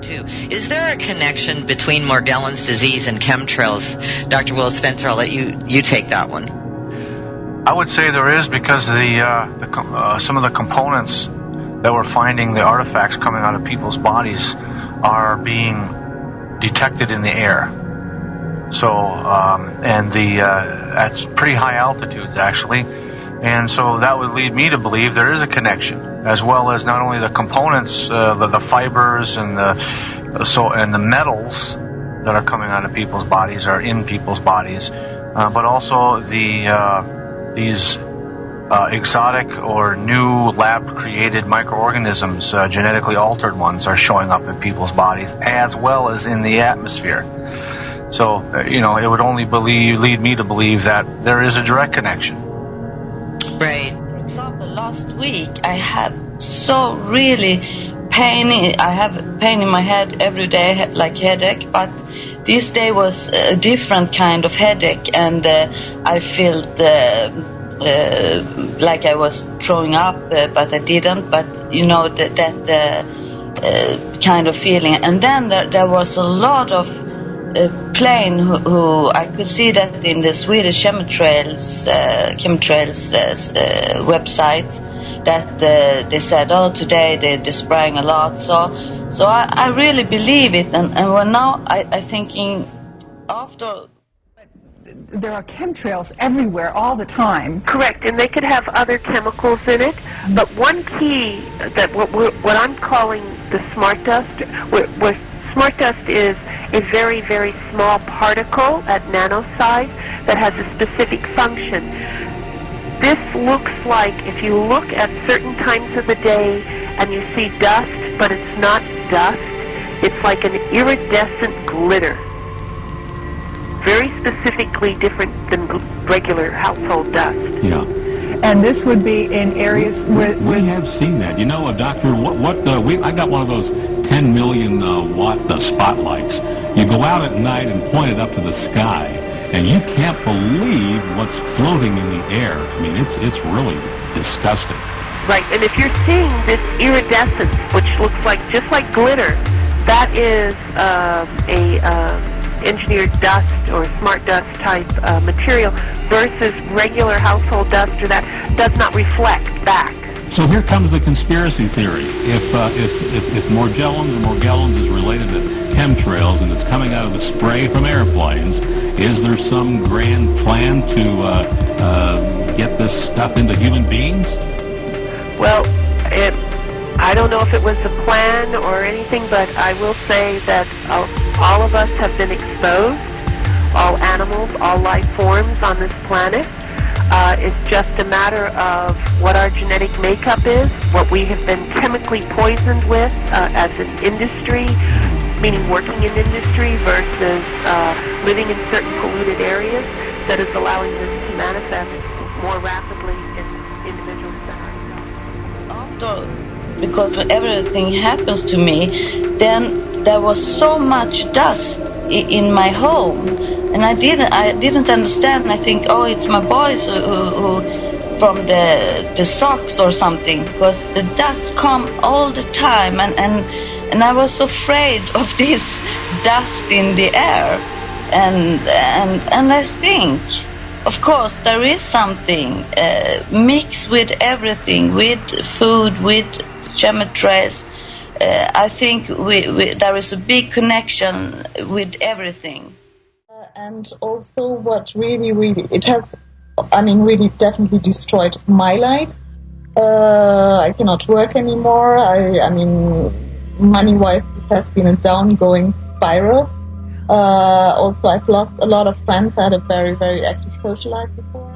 Too. Is there a connection between Morgellons disease and chemtrails? Dr. Will Spencer, I'll let you take that one. I would say there is, because some of the components that we're finding, the artifacts coming out of people's bodies, are being detected in the air. So, at pretty high altitudes actually, and so that would lead me to believe there is a connection, as well as not only the components, the fibers and the metals that are coming out of people's bodies are in people's bodies, but also these exotic or new lab-created microorganisms, genetically altered ones, are showing up in people's bodies as well as in the atmosphere. So, it would only lead me to believe that there is a direct connection. Right. For example, last week I had so really pain. I have pain in my head every day, like headache, but this day was a different kind of headache, and I felt like I was throwing up, but I didn't. But that kind of feeling. And then there was a lot of plane who I could see that in the Swedish chemtrails website, that they said, today they're spraying a lot. So I really believe it, and well, now I thinking after. There are chemtrails everywhere all the time. Correct, and they could have other chemicals in it. But one key that what I'm calling the smart dust, where smart dust is a very, very small particle at nanosize that has a specific function. This looks like, if you look at certain times of the day and you see dust, but it's not dust, it's like an iridescent glitter. Very specifically different than regular household dust. Yeah. And this would be in areas where... We have seen that. Doctor, I got one of those 10 million watt spotlights. You go out at night and point it up to the sky, and you can't believe what's floating in the air. I mean, it's really disgusting. Right, and if you're seeing this iridescence, which looks like just like glitter, that is engineered dust or smart dust type material versus regular household dust, or that does not reflect back. So here comes the conspiracy theory. If Morgellons is related to chemtrails and it's coming out of the spray from airplanes, is there some grand plan to get this stuff into human beings? Well, I don't know if it was a plan or anything, but I will say that all of us have been exposed, all animals, all life forms on this planet. It's just a matter of what our genetic makeup is, what we have been chemically poisoned with as an industry, meaning working in industry versus living in certain polluted areas, that is allowing this to manifest more rapidly in individuals than ourselves. Because when everything happens to me, then there was so much dust in my home, and I didn't understand. I think, it's my boys who from the socks or something, because the dust come all the time, and I was afraid of this dust in the air, and I think, of course, there is something mixed with everything, with food, with chemtrails. I think there is a big connection with everything. And also what really, it has, really definitely destroyed my life. I cannot work anymore. Money-wise, it has been a down-going spiral. Also, I've lost a lot of friends. I had a very, very active social life before.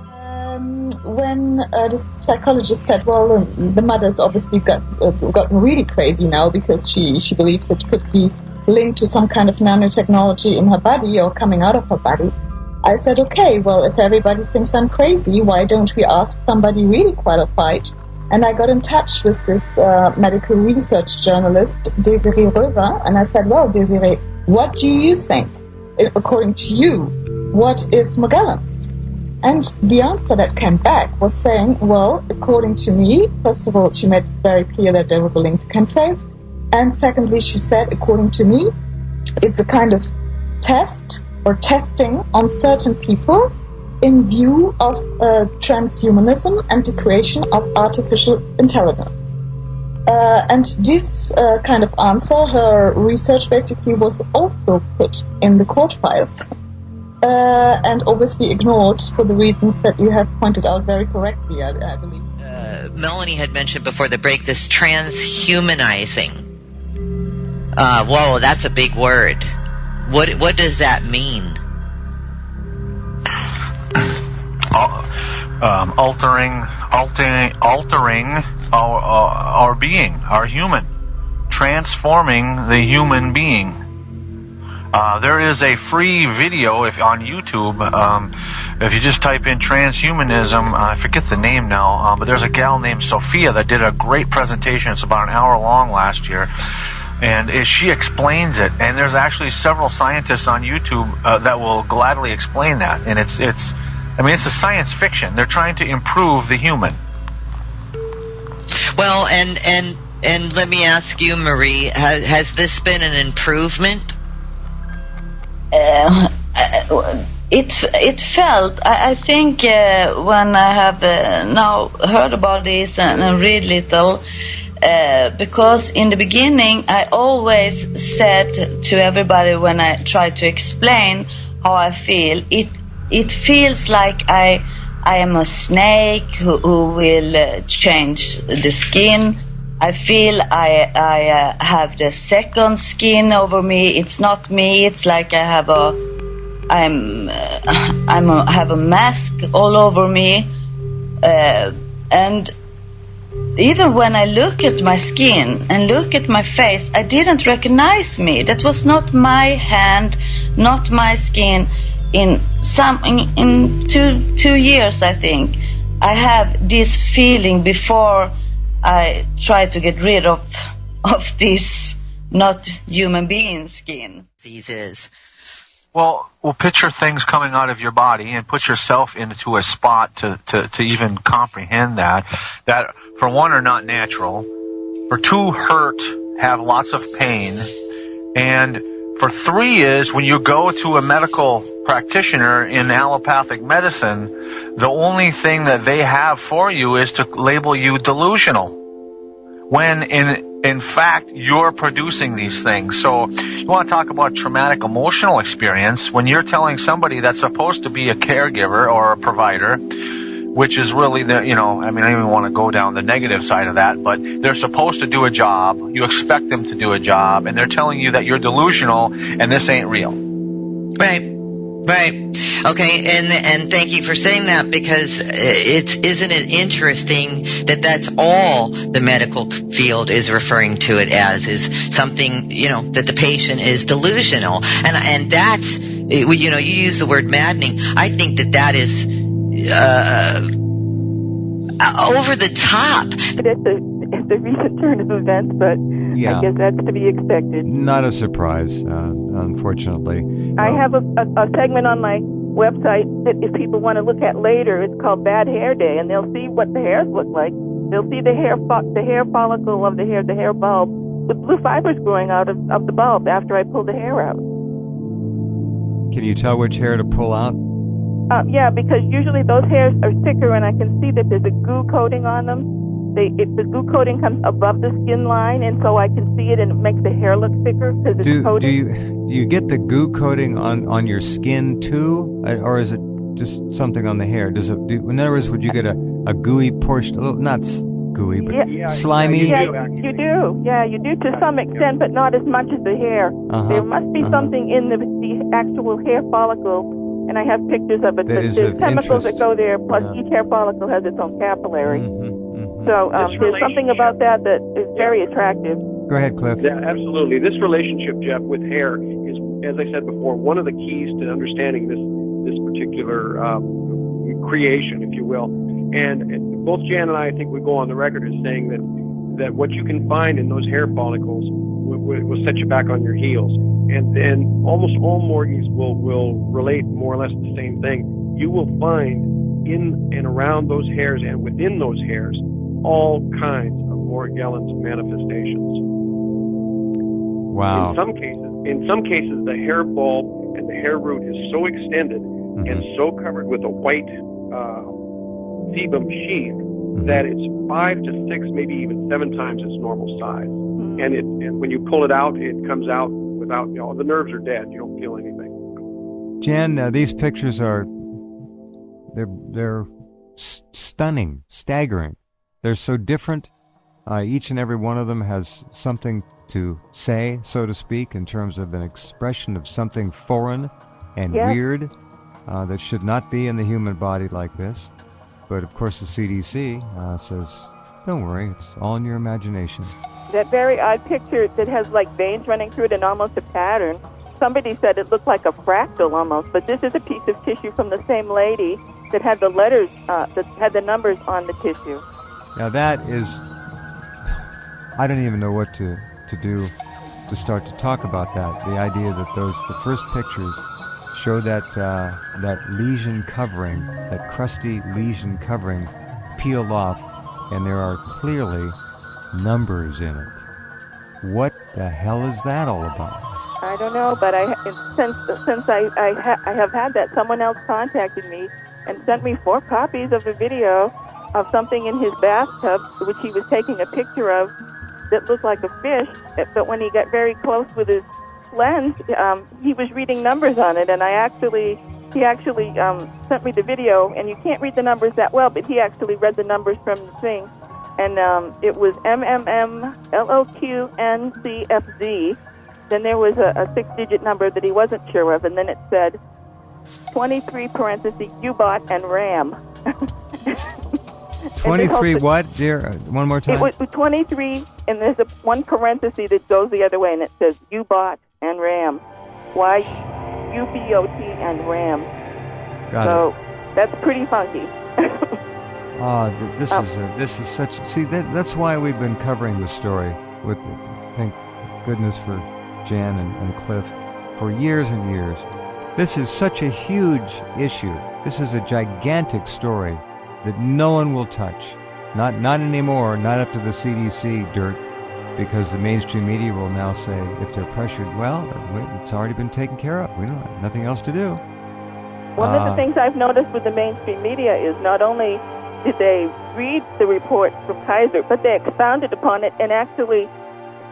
When the psychologist said, well, the mother's obviously gotten really crazy now because she believes it could be linked to some kind of nanotechnology in her body or coming out of her body. I said, okay, well, if everybody thinks I'm crazy, why don't we ask somebody really qualified? And I got in touch with this medical research journalist, Desiree Reuven, and I said, well, Desiree, what do you think? According to you, what is Morgellons? And the answer that came back was saying, well, according to me, first of all, she made it very clear that there was a link to chemtrails. And secondly, she said, according to me, it's a kind of test or testing on certain people in view of transhumanism and the creation of artificial intelligence. And this kind of answer, her research basically was also put in the court files and obviously ignored for the reasons that you have pointed out very correctly, I believe. Melanie had mentioned before the break this transhumanizing. Whoa, that's a big word. What does that mean? Altering our being, our human, transforming the human being. There is a free video on YouTube. If you just type in transhumanism, I forget the name now, but there's a gal named Sophia that did a great presentation. It's about an hour long last year. And she explains it, and there's actually several scientists on YouTube that will gladly explain that. And it's a science fiction. They're trying to improve the human. Well, and let me ask you, Marie, has this been an improvement? It felt. I think when I have now heard about this and read little. Because in the beginning I always said to everybody when I try to explain how I feel, it feels like I am a snake who will change the skin. I feel I have the second skin over me. It's not me. It's like I have have a mask all over me, and even when I look at my skin and look at my face, I didn't recognize me. That was not my hand, not my skin. In 2 years, I think, I have this feeling before I try to get rid of this not human being skin. Diseases. Well, picture things coming out of your body and put yourself into a spot to even comprehend that for one, are not natural, for two, hurt, have lots of pain, and for three is when you go to a medical practitioner in allopathic medicine, the only thing that they have for you is to label you delusional, when in fact you're producing these things. So you want to talk about traumatic emotional experience, when you're telling somebody that's supposed to be a caregiver or a provider, which is really I don't even want to go down the negative side of that, but they're supposed to do a job, you expect them to do a job, and they're telling you that you're delusional and this ain't real. Right. Okay, and thank you for saying that, because isn't it interesting that that's all the medical field is referring to it as, is something, that the patient is delusional. And that's, you use the word maddening. I think that is over the top. It's a recent turn of events, but I guess that's to be expected. Not a surprise, unfortunately. I have a segment on my website that if people want to look at later, it's called Bad Hair Day, and they'll see what the hairs look like. They'll see the hair follicle of the hair bulb, with blue fibers growing out of the bulb after I pull the hair out. Can you tell which hair to pull out? Yeah, because usually those hairs are thicker, and I can see that there's a goo coating on them. The goo coating comes above the skin line, and so I can see it, and it makes the hair look thicker because it's coated. Do you get the goo coating on your skin too, or is it just something on the hair? In other words, would you get a gooey portion? Not gooey, but slimy. Yeah, you do. Yeah, you do to some extent, but not as much as the hair. There must be something in the actual hair follicle. And I have pictures of it. There's chemicals that go there, plus each hair follicle has its own capillary. So there's something about that is very attractive. Go ahead, Cliff. Yeah, absolutely. This relationship, Jeff, with hair is, as I said before, one of the keys to understanding this particular creation, if you will. And both Jan and I think we go on the record as saying that what you can find in those hair follicles will set you back on your heels. And then almost all Morgies will relate more or less the same thing. You will find in and around those hairs and within those hairs all kinds of Morgellons manifestations. Wow. In some cases, the hair bulb and the hair root is so extended and so covered with a white sebum sheath that it's 5 to 6, maybe even 7 times its normal size. And when you pull it out, it comes out without, the nerves are dead. You don't feel anything. Jan, these pictures they're stunning, staggering. They're so different. Each and every one of them has something to say, so to speak, in terms of an expression of something foreign and weird that should not be in the human body like this. But of course the CDC says, don't worry, it's all in your imagination. That very odd picture that has like veins running through it and almost a pattern, somebody said it looked like a fractal almost, but this is a piece of tissue from the same lady that had the letters, that had the numbers on the tissue. Now that is, I don't even know what to do to start to talk about that. The idea that the first pictures show that lesion covering, that crusty lesion covering, peeled off, and there are clearly numbers in it. What the hell is that all about? I don't know, but since I have had that, someone else contacted me and sent me 4 copies of a video of something in his bathtub, which he was taking a picture of, that looked like a fish, but when he got very close with his lens, he was reading numbers on it, and he actually sent me the video, and you can't read the numbers that well, but he actually read the numbers from the thing, and it was MMMLOQNCFZ. Then there was a 6-digit number that he wasn't sure of, and then it said 23 parentheses U-bot and RAM. 23 what, dear? One more time. It was 23, and there's one parenthesis that goes the other way, and it says U-bot and RAM. Y-U-B-O-T and RAM. Got it. That's pretty funky. This is such. See, that's why we've been covering this story with, thank goodness for Jan and Cliff, for years and years. This is such a huge issue. This is a gigantic story that no one will touch. Not anymore, not up to the CDC dirt, because the mainstream media will now say, if they're pressured, well, it's already been taken care of. We don't have nothing else to do. One of the things I've noticed with the mainstream media is not only did they read the report from Kaiser, but they expounded upon it, and actually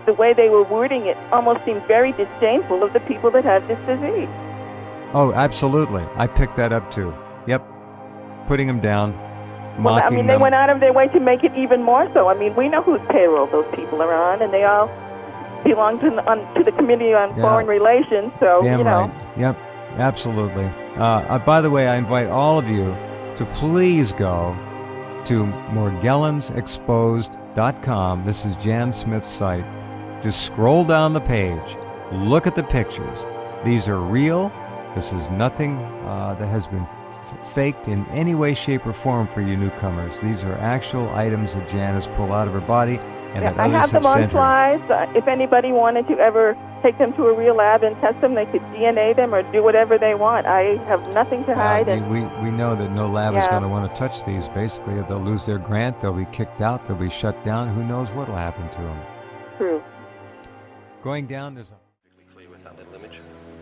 the way they were wording it almost seemed very disdainful of the people that have this disease. Oh, absolutely. I picked that up too. Yep. Putting them down. Well, I mean, they went out of their way to make it even more so. I mean, we know whose payroll those people are on, and they all belong to the Committee on Foreign Relations, so, Damn right. Yep, absolutely. By the way, I invite all of you to please go to morgellonsexposed.com. This is Jan Smith's site. Just scroll down the page. Look at the pictures. These are real. This is nothing that has been faked in any way, shape, or form for you newcomers. These are actual items that Jan has pulled out of her body and that I others have them have on sent her. slides. If anybody wanted to ever take them to a real lab and test them, they could DNA them or do whatever they want. I have nothing to hide. We know that no lab is going to want to touch these. Basically, they'll lose their grant, they'll be kicked out, they'll be shut down. Who knows what will happen to them? True. Going down, there's a...